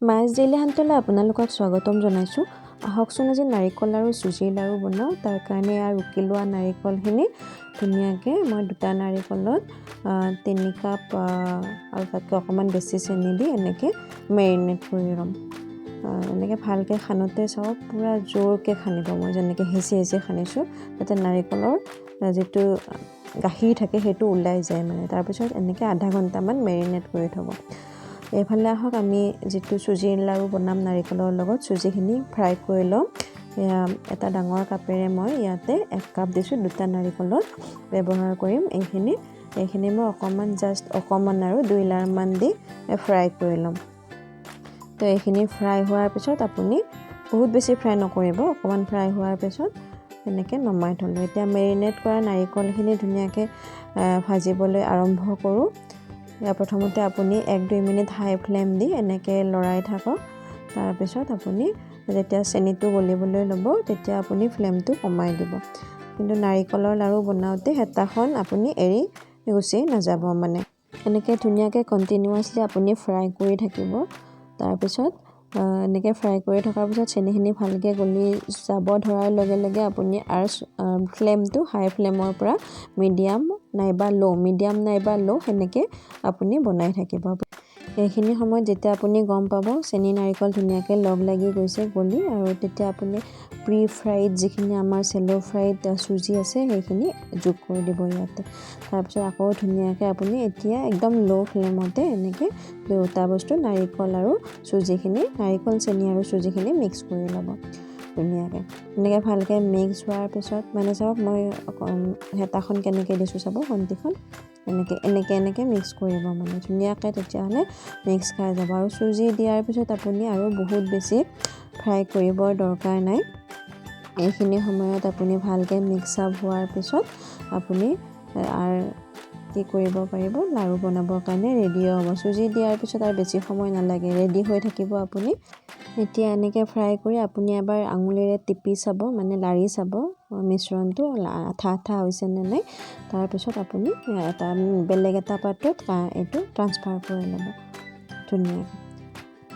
মাছ daily হাণ্টলৈ আপোনালোকক স্বাগতম জনাইছোঁ। আহকচোন আজি নাৰিকল আৰু চুজিৰ লাড়ু বনাওঁ। তাৰ কাৰণে ৰুকি লোৱা নাৰিকলখিনি ধুনীয়াকৈ মই দুটা নাৰিকলত 3 কাপ আৰু তাতকৈ অকণমান বেছি চেনি দি এনেকৈ মেৰিনেট কৰি ল'ম। এনেকৈ ভালকৈ খানোতে চাওক পুৰা জোৰকৈ খানিব, মই যেনেকৈ হেঁচি হেঁচি খানিছোঁ যাতে নাৰিকলৰ যিটো গাখীৰ থাকে সেইটো ওলাই যায় মানে। তাৰপিছত এনেকৈ আধা ঘণ্টামান মেৰিনেট কৰি থ'ব। এইফালে আহক আমি যিটো চুজিৰ লাড়ু বনাম নাৰিকলৰ লগত, চুজিখিনি ফ্ৰাই কৰি লওঁ। এটা ডাঙৰ কাপেৰে মই ইয়াতে 1 কাপ দিছোঁ, দুটা নাৰিকলত ব্যৱহাৰ কৰিম। এইখিনি মই অকণমান আৰু 2 লাৰমান দি ফ্ৰাই কৰি ল'ম। তো এইখিনি ফ্ৰাই হোৱাৰ পিছত আপুনি বহুত বেছি ফ্ৰাই নকৰিব, অকণমান ফ্ৰাই হোৱাৰ পিছত এনেকৈ নমাই থ'লোঁ। এতিয়া মেৰিনেট কৰা নাৰিকলখিনি ধুনীয়াকৈ ভাজিবলৈ আৰম্ভ কৰোঁ। প্ৰথমতে আপুনি 1-2 মিনিট হাই ফ্লেম দি এনেকৈ লৰাই থাকক। তাৰপিছত আপুনি যেতিয়া চেনিটো গলিবলৈ ল'ব তেতিয়া আপুনি ফ্লেমটো কমাই দিব। কিন্তু নাৰিকলৰ লাড়ু বনাওঁতে হেতাখন আপুনি এৰি গুচি নাযাব মানে। এনেকৈ ধুনীয়াকৈ কণ্টিনিউৱাছলি আপুনি ফ্ৰাই কৰি থাকিব। তাৰপিছত এনেকৈ ফ্ৰাই কৰি থকাৰ পিছত চেনিখিনি ভালকৈ গলি যাব ধৰাৰ লগে লগে আপুনি ফ্লেমটো হাই ফ্লেমৰ পৰা মিডিয়াম নাইবা ল' সেনেকৈ আপুনি বনাই থাকিব। এইখিনি সময়ত যেতিয়া আপুনি গম পাব চেনি নাৰিকল ধুনীয়াকৈ লগ লাগি গৈছে গলি, আৰু তেতিয়া আপুনি প্ৰি ফ্ৰাইড যিখিনি আমাৰ চেল' ফ্ৰাইড চুজি আছে সেইখিনি যোগ কৰি দিব ইয়াতে। তাৰপিছত আকৌ ধুনীয়াকৈ আপুনি এতিয়া একদম ল' ফ্লেমতে এনেকৈ দুয়োটা বস্তু নাৰিকল চেনি আৰু চুজিখিনি মিক্স কৰি ল'ব ধুনীয়াকৈ। এনেকৈ ভালকৈ মিক্স হোৱাৰ পিছত মানে চাওক মই হেতাখন কেনেকৈ দিছোঁ চাব, খন্তিখন এনেকৈ মিক্স কৰিব মানে ধুনীয়াকৈ, তেতিয়াহ'লে মিক্স খাই যাব। আৰু চুজি দিয়াৰ পিছত আপুনি আৰু বহুত বেছি ফ্ৰাই কৰিবৰ দৰকাৰ নাই। এইখিনি সময়ত আপুনি ভালকৈ মিক্স আপ হোৱাৰ পিছত আপুনি কি কৰিব পাৰিব, লাড়ু বনাবৰ কাৰণে ৰেডি হ'ব। চুজি দিয়াৰ পিছত আৰু বেছি সময় নালাগে, ৰেডি হৈ থাকিব আপুনি। এতিয়া এনেকৈ ফ্ৰাই কৰি আপুনি এবাৰ আঙুলিৰে টিপি চাব, মানে লাৰি চাব মিশ্ৰণটো আঠা হৈছে নে নাই। তাৰপিছত আপুনি বেলেগ এটা পাত্ৰত এইটো ট্ৰান্সফাৰ কৰি ল'ব ধুনীয়াকৈ।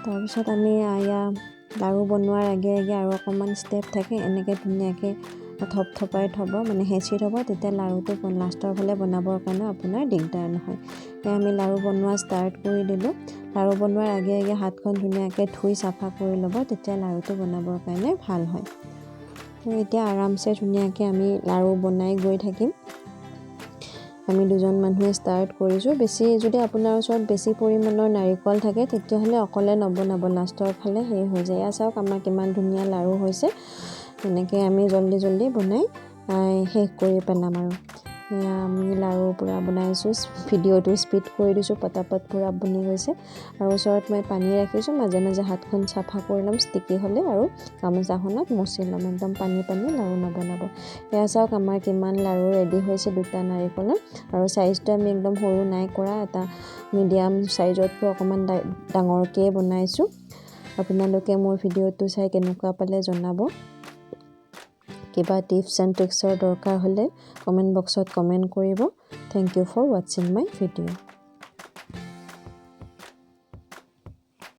তাৰপিছত আমি লাড়ু বনোৱাৰ আগে আৰু অকণমান ষ্টেপ থাকে, এনেকৈ ধুনীয়াকৈ থপথপাই থ'ব, মানে হেঁচি থ'ব, তেতিয়া লাড়ুটো লাষ্টৰ ফালে বনাবৰ কাৰণে আপোনাৰ দিগদাৰ নহয়। আমি লাড়ু বনোৱা ষ্টাৰ্ট কৰি দিলোঁ। লাড়ু বনোৱাৰ আগে হাতখন ধুনীয়াকৈ ধুই চাফা কৰি ল'ব, তেতিয়া লাড়ুটো বনাবৰ কাৰণে ভাল হয়। এতিয়া আৰামছে ধুনীয়াকৈ আমি লাড়ু বনাই গৈ থাকিম। আমি দুজন মানুহে ষ্টাৰ্ট কৰিছোঁ। যদি আপোনাৰ ওচৰত বেছি পৰিমাণৰ নাৰিকল থাকে তেতিয়াহ'লে অকলে নবনাব, লাষ্টৰ ফালে হৈ যায়। চাওক আমাৰ কিমান ধুনীয়া লাড়ু হৈছে। এনেকৈ আমি জল্দি বনাই শেষ কৰি পেলাম। আৰু আমি লাড়ু পূৰা বনাইছোঁ, ভিডিঅ'টো স্পীড কৰি দিছোঁ, পটাপট পূৰা বনি গৈছে। আৰু ওচৰত মই পানী ৰাখিছোঁ, মাজে মাজে হাতখন চাফা কৰি ল'ম ষ্টিকি হ'লে, আৰু গামোচাখনত মচি ল'ম। একদম পানী লাড়ু নবনাব। চাওক আমাৰ কিমান লাড়ু ৰেডি হৈছে দুটা নাৰিকলৰ। আৰু চাইজটো আমি একদম সৰু নাই কৰা, এটা মিডিয়াম চাইজতকৈ অকণমান ডাঙৰকৈ বনাইছোঁ। আপোনালোকে মোৰ ভিডিঅ'টো চাই কেনেকুৱা পালে জনাব। কিবা টিপছ এণ্ড ট্ৰিক্সৰ দৰকাৰ হ'লে কমেণ্ট বক্সত কমেণ্ট কৰিব। থেংক ইউ ফৰ ৱাটছিং মাই ভিডিঅ'।